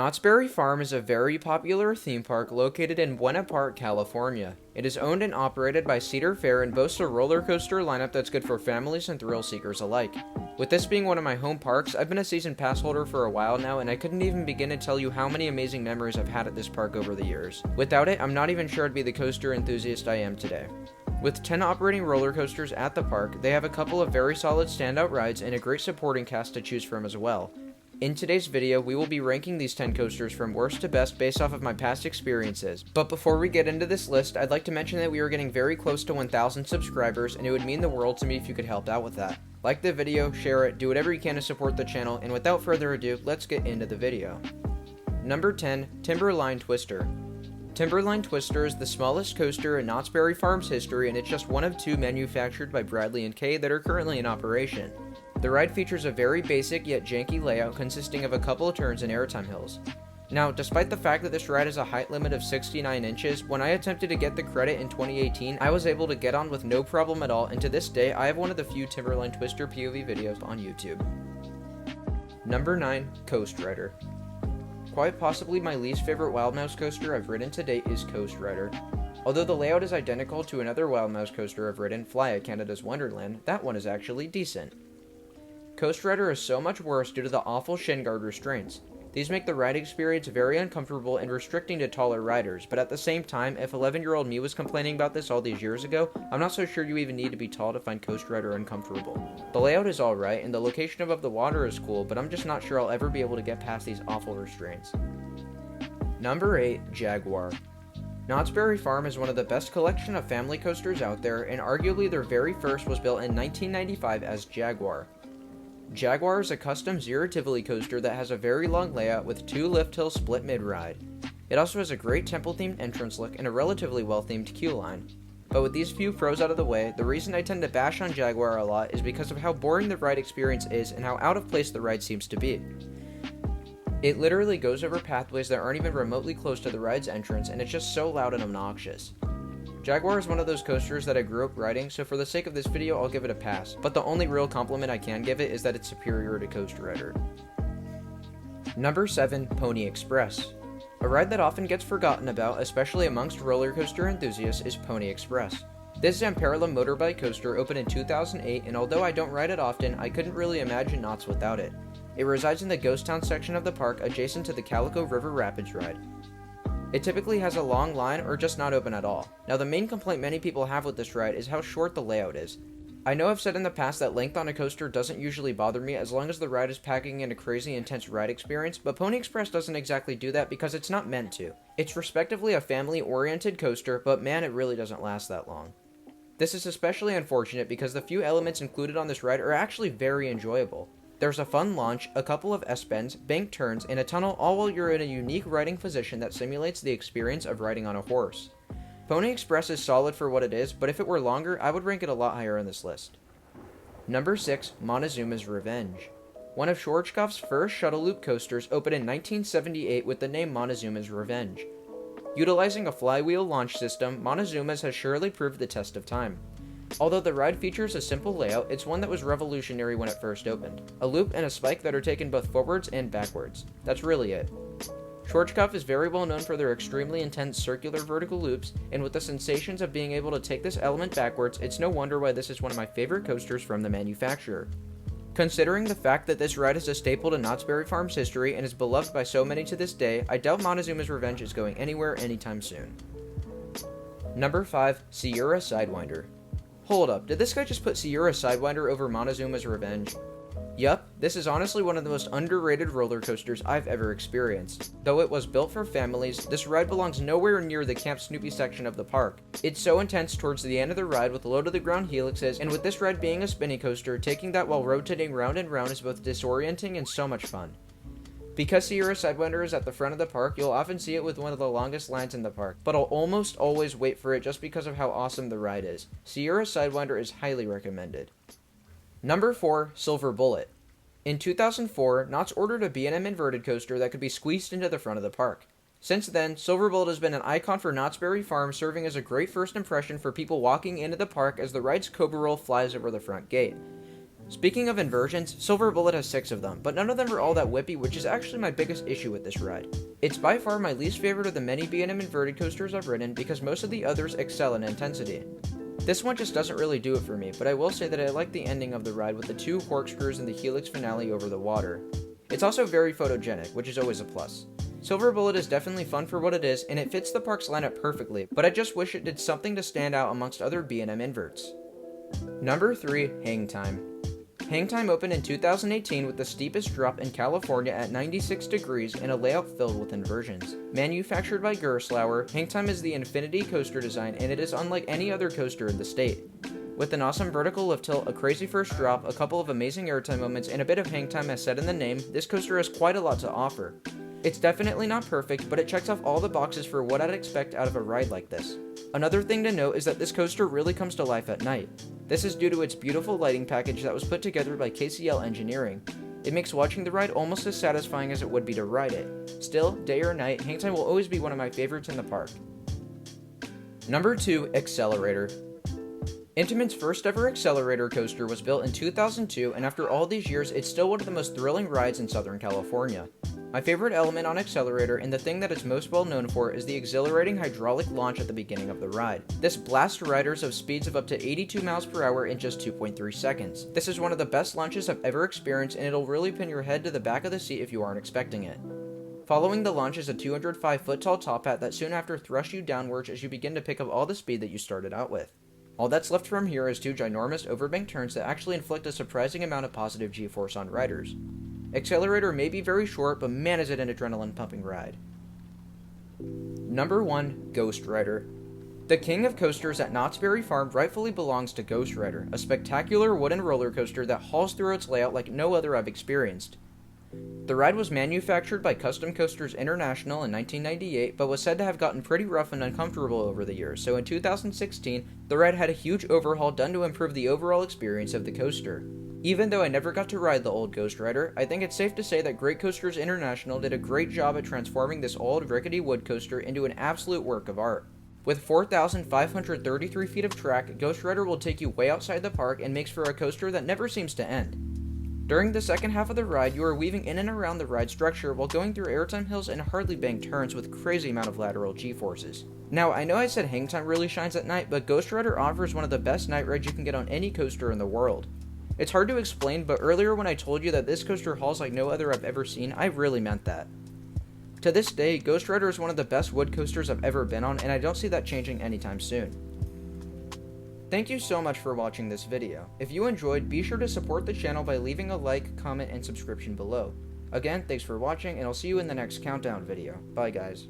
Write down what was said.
Knott's Berry Farm is a very popular theme park located in Buena, California. It is owned and operated by Cedar Fair and boasts a roller coaster lineup that's good for families and thrill seekers alike. With this being one of my home parks, I've been a season pass holder for a while now, and I couldn't even begin to tell you how many amazing memories I've had at this park over the years. Without it, I'm not even sure I'd be the coaster enthusiast I am today. With 10 operating roller coasters at the park, they have a couple of very solid standout rides and a great supporting cast to choose from as well. In today's video, we will be ranking these 10 coasters from worst to best based off of my past experiences. But before we get into this list, I'd like to mention that we are getting very close to 1,000 subscribers, and it would mean the world to me if you could help out with that. Like the video, share it, do whatever you can to support the channel, and without further ado, let's get into the video. Number 10, Timberline Twister. Timberline Twister is the smallest coaster in Knott's Berry Farm's history, and it's just one of 2 manufactured by Bradley & Kay that are currently in operation. The ride features a very basic yet janky layout consisting of a couple of turns and airtime hills. Now, despite the fact that this ride has a height limit of 69 inches, when I attempted to get the credit in 2018, I was able to get on with no problem at all, and to this day, I have one of the few Timberline Twister POV videos on YouTube. Number 9, CoasterRider. Quite possibly my least favorite Wild Mouse coaster I've ridden to date is CoasterRider. Although the layout is identical to another Wild Mouse coaster I've ridden, Fly at Canada's Wonderland, that one is actually decent. CoasterRider is so much worse due to the awful shin guard restraints. These make the ride experience very uncomfortable and restricting to taller riders, but at the same time, if 11-year-old me was complaining about this all these years ago, I'm not so sure you even need to be tall to find CoasterRider uncomfortable. The layout is alright, and the location above the water is cool, but I'm just not sure I'll ever be able to get past these awful restraints. Number 8, Jaguar. Knott's Berry Farm is one of the best collection of family coasters out there, and arguably their very first was built in 1995 as Jaguar. Jaguar is a custom Zero Tivoli coaster that has a very long layout with 2 lift hills split mid-ride. It also has a great temple-themed entrance look and a relatively well-themed queue line. But with these few pros out of the way, the reason I tend to bash on Jaguar a lot is because of how boring the ride experience is and how out of place the ride seems to be. It literally goes over pathways that aren't even remotely close to the ride's entrance, and it's just so loud and obnoxious. Jaguar is one of those coasters that I grew up riding, so for the sake of this video I'll give it a pass, but the only real compliment I can give it is that it's superior to CoasterRider. Number 7, Pony Express. A ride that often gets forgotten about, especially amongst roller coaster enthusiasts, is Pony Express. This Zamperla motorbike coaster opened in 2008, and although I don't ride it often, I couldn't really imagine Knott's without it. It resides in the Ghost Town section of the park adjacent to the Calico River Rapids ride. It typically has a long line or just not open at all. Now, the main complaint many people have with this ride is how short the layout is. I know I've said in the past that length on a coaster doesn't usually bother me as long as the ride is packing in a crazy intense ride experience, but Pony Express doesn't exactly do that because it's not meant to. It's respectively a family-oriented coaster, but man, it really doesn't last that long. This is especially unfortunate because the few elements included on this ride are actually very enjoyable. There's a fun launch, a couple of S-bends, bank turns, and a tunnel, all while you're in a unique riding position that simulates the experience of riding on a horse. Pony Express is solid for what it is, but if it were longer, I would rank it a lot higher on this list. Number 6, Montezuma's Revenge. One of Schwarzkopf's first shuttle loop coasters opened in 1978 with the name Montezuma's Revenge. Utilizing a flywheel launch system, Montezuma's has surely proved the test of time. Although the ride features a simple layout, it's one that was revolutionary when it first opened. A loop and a spike that are taken both forwards and backwards. That's really it. Schwarzkopf is very well known for their extremely intense circular vertical loops, and with the sensations of being able to take this element backwards, it's no wonder why this is one of my favorite coasters from the manufacturer. Considering the fact that this ride is a staple to Knott's Berry Farm's history and is beloved by so many to this day, I doubt Montezuma's Revenge is going anywhere anytime soon. Number 5, Sierra Sidewinder. Hold up, did this guy just put Sierra Sidewinder over Montezuma's Revenge? Yup, this is honestly one of the most underrated roller coasters I've ever experienced. Though it was built for families, this ride belongs nowhere near the Camp Snoopy section of the park. It's so intense towards the end of the ride with low-to-the-ground helixes, and with this ride being a spinny coaster, taking that while rotating round and round is both disorienting and so much fun. Because Sierra Sidewinder is at the front of the park, you'll often see it with one of the longest lines in the park, but I'll almost always wait for it just because of how awesome the ride is. Sierra Sidewinder is highly recommended. Number 4, Silver Bullet. In 2004, Knott's ordered a B&M inverted coaster that could be squeezed into the front of the park. Since then, Silver Bullet has been an icon for Knott's Berry Farm, serving as a great first impression for people walking into the park as the ride's Cobra Roll flies over the front gate. Speaking of inversions, Silver Bullet has 6 of them, but none of them are all that whippy, which is actually my biggest issue with this ride. It's by far my least favorite of the many B&M inverted coasters I've ridden because most of the others excel in intensity. This one just doesn't really do it for me, but I will say that I like the ending of the ride with the 2 corkscrews and the helix finale over the water. It's also very photogenic, which is always a plus. Silver Bullet is definitely fun for what it is, and it fits the park's lineup perfectly, but I just wish it did something to stand out amongst other B&M inverts. Number 3, Hangtime. Hangtime opened in 2018 with the steepest drop in California at 96 degrees and a layout filled with inversions. Manufactured by Gerstlauer, Hangtime is the infinity coaster design, and it is unlike any other coaster in the state. With an awesome vertical lift hill, a crazy first drop, a couple of amazing airtime moments, and a bit of hangtime as said in the name, this coaster has quite a lot to offer. It's definitely not perfect, but it checks off all the boxes for what I'd expect out of a ride like this. Another thing to note is that this coaster really comes to life at night. This is due to its beautiful lighting package that was put together by KCL Engineering. It makes watching the ride almost as satisfying as it would be to ride it. Still, day or night, Hangtime will always be one of my favorites in the park. Number 2, Xcelerator. Intamin's first ever Xcelerator coaster was built in 2002, and after all these years, it's still one of the most thrilling rides in Southern California. My favorite element on Xcelerator, and the thing that it's most well known for, is the exhilarating hydraulic launch at the beginning of the ride. This blasts riders of speeds of up to 82 miles per hour in just 2.3 seconds. This is one of the best launches I've ever experienced, and it'll really pin your head to the back of the seat if you aren't expecting it. Following the launch is a 205-foot tall top hat that soon after thrusts you downwards as you begin to pick up all the speed that you started out with. All that's left from here is 2 ginormous overbanked turns that actually inflict a surprising amount of positive G-force on riders. Xcelerator may be very short, but man is it an adrenaline-pumping ride. Number 1, GhostRider. The king of coasters at Knott's Berry Farm rightfully belongs to GhostRider, a spectacular wooden roller coaster that hauls through its layout like no other I've experienced. The ride was manufactured by Custom Coasters International in 1998, but was said to have gotten pretty rough and uncomfortable over the years, so in 2016, the ride had a huge overhaul done to improve the overall experience of the coaster. Even though I never got to ride the old GhostRider, I think it's safe to say that Great Coasters International did a great job at transforming this old rickety wood coaster into an absolute work of art. With 4,533 feet of track, GhostRider will take you way outside the park and makes for a coaster that never seems to end. During the second half of the ride, you are weaving in and around the ride structure while going through airtime hills and hardly banked turns with crazy amount of lateral G-forces. Now, I know I said Hangtime really shines at night, but GhostRider offers one of the best night rides you can get on any coaster in the world. It's hard to explain, but earlier when I told you that this coaster hauls like no other I've ever seen, I really meant that. To this day, GhostRider is one of the best wood coasters I've ever been on, and I don't see that changing anytime soon. Thank you so much for watching this video. If you enjoyed, be sure to support the channel by leaving a like, comment, and subscription below. Again, thanks for watching, and I'll see you in the next countdown video. Bye guys.